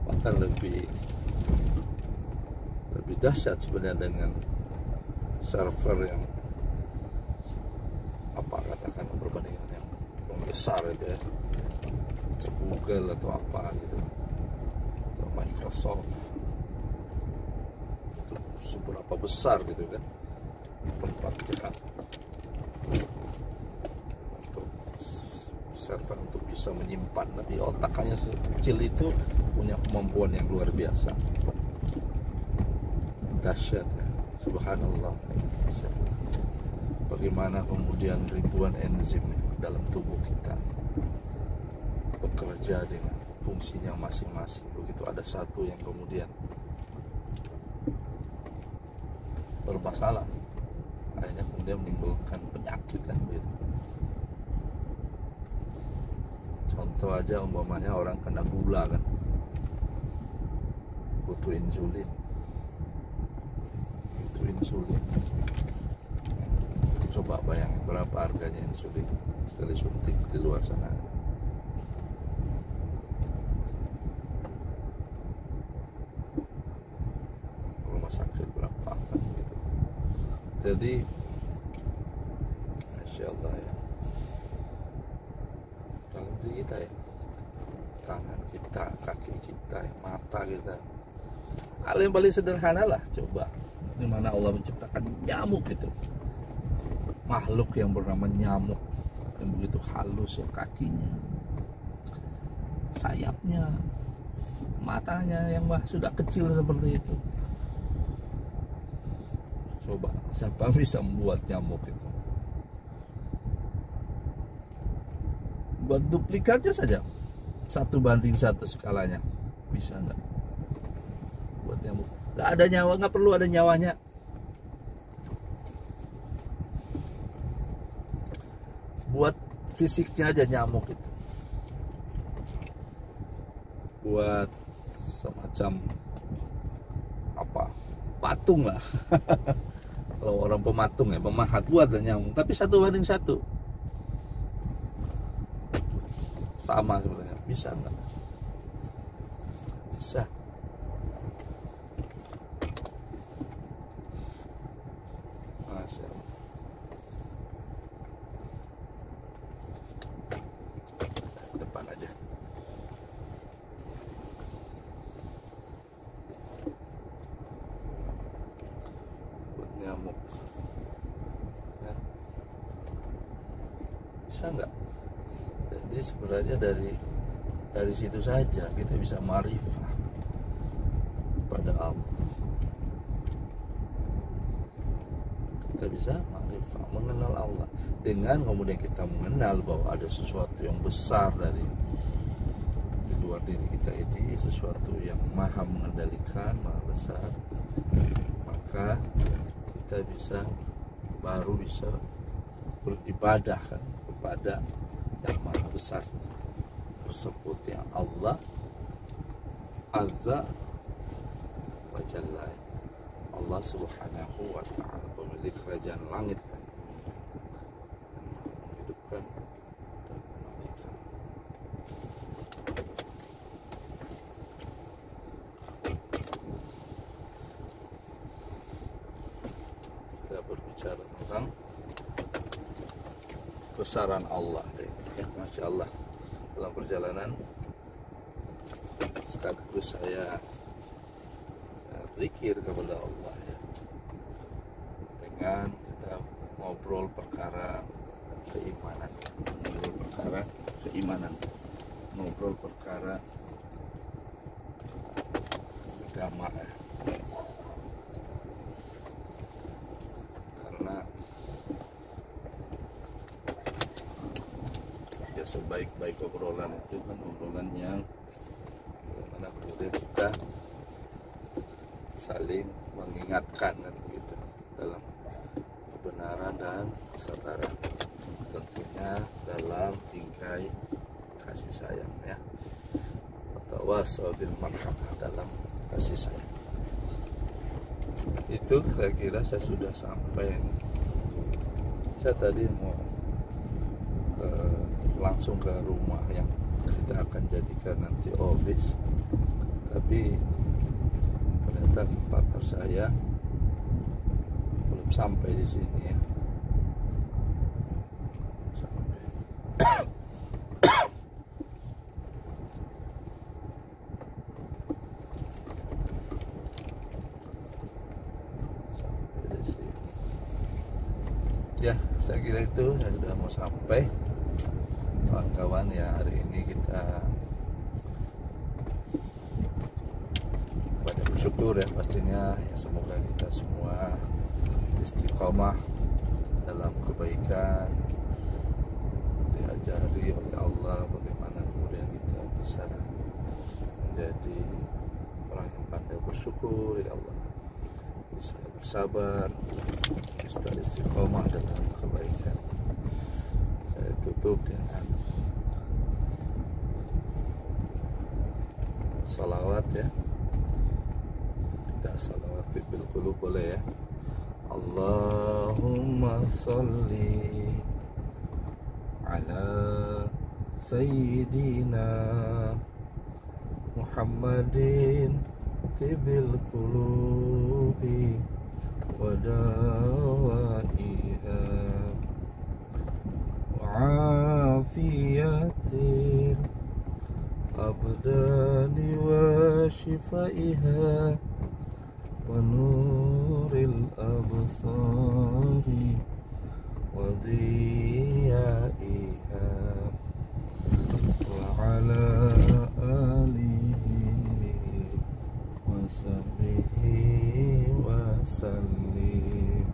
[SPEAKER 1] Bahkan lebih dahsyat sebenarnya dengan server yang katakan perbandingan yang besar itu ya, Google atau apa gitu, atau Microsoft, itu seberapa besar gitu kan tempatnya untuk server untuk bisa menyimpan. Tapi otaknya sekecil itu punya kemampuan yang luar biasa, dahsyat ya, subhanallah. Bagaimana kemudian ribuan enzim dalam tubuh kita bekerja dengan fungsinya masing-masing. Begitu ada satu yang kemudian bermasalah, akhirnya kemudian menimbulkan penyakit kan gitu. Contoh aja umpamanya orang kena gula kan, butuh insulin. Coba bayangin berapa harganya insulin sekali suntik di luar sana. Rumah sakit berapa kan gitu. Jadi Masya Allah ya, dalam diri kita ya, tangan kita, kaki kita, mata kita, hal yang paling sederhana lah. Coba dimana Allah menciptakan nyamuk gitu, makhluk yang bernama nyamuk yang begitu halus ya, kakinya, sayapnya, matanya yang sudah kecil seperti itu. Coba siapa bisa membuat nyamuk itu? Buat duplikatnya saja 1:1 skalanya, bisa nggak buat nyamuk? Nggak ada nyawa, nggak perlu ada nyawanya. Buat fisiknya aja nyamuk itu, buat semacam apa, patung lah. Kalau orang pematung ya, pemahat, buat dan nyamuk, tapi 1:1 sama sebenarnya. Bisa nggak? Bisa. Masya Allah. Depan aja. Buat nyamuk ya. Bisa nggak? Jadi sebenarnya dari situ saja kita bisa ma'rifah pada Allah. Kita bisa ma'rifah, mengenal Allah, dengan kemudian kita mengenal bahwa ada sesuatu yang besar dari di luar diri kita ini, sesuatu yang maha mengendalikan, maha besar. Maka kita baru bisa beribadah kan kepada yang maha besar tersebut, yang Allah Azza wa Jalla, Allah Subhanahu wa Ta'ala, pemilik kerajaan langit dan bumi, menghidupkan dan mematikan. Kita berbicara tentang besaran Allah ya, Masya Allah. Dalam perjalanan sekaligus saya zikir kepada Allah ya, dengan kita ngobrol perkara keimanan, ngobrol perkara agama ya. Karena ya, sebaik-baik obrolan itu kan obrolan yang bagaimana kemudian kita saling mengingatkan kan begitu dalam kebenaran dan kesabaran, tentunya dalam tingkai kasih sayang ya, atau wasabil marhamah, dalam kasih sayang. Itu kira-kira saya sudah sampai ini. Saya tadi mau langsung ke rumah yang kita akan jadikan nanti office, tapi ternyata partner saya belum sampai di sini ya. Sampai. Sampai di sini. Ya, saya kira itu saya sudah mau sampai. Kawan-kawan ya, hari ini kita banyak bersyukur ya pastinya ya, semoga kita semua istiqomah dalam kebaikan, diajari oleh Allah bagaimana kemudian kita bisa menjadi orang yang pandai bersyukur ya Allah, bisa bersabar, bisa istiqomah dalam kebaikan. Saya tutup dengan salawat ya. Kita salawat bil qulub boleh ya. Allahumma sholli ala sayyidina Muhammadin tibil qulubi wa dawaiha wa afiyatil abdani wa shifaiha wa nuril absari wa diyaiha wa ala alihi wa sahbihi wa sallim.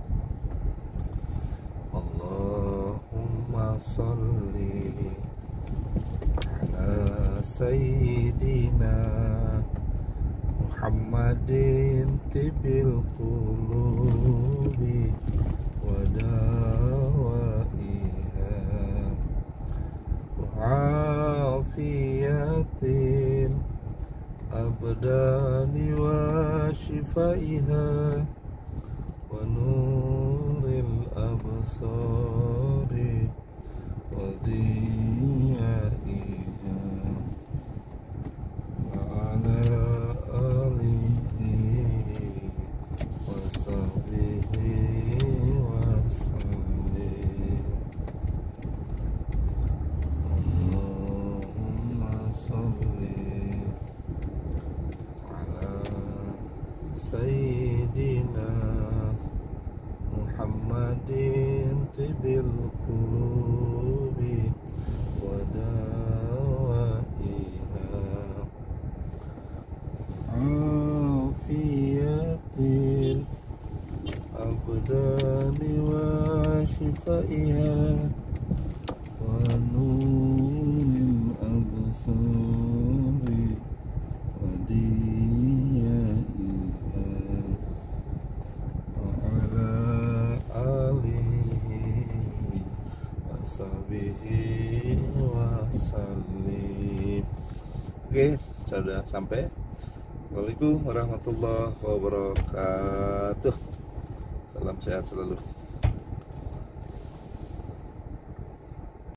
[SPEAKER 1] Allahumma sholli ala sayyidina Muhammadin tibil qulubi wa dawaiha wa afiyatil abdani wa shifaiha wa nuril absari wa diyaiha wa ala alihi wa sahbihi wa sallim. Allahumma sholli ala sayyidina Muhammadin tibil qulubi wa dawaiha afiyatil abdani wa shifaiha wa nuril absari wa diyaiha wa ala alihi wa sahbihi wa sallim. Oke, sudah sampai. Assalamualaikum warahmatullahi wabarakatuh. Salam sehat selalu.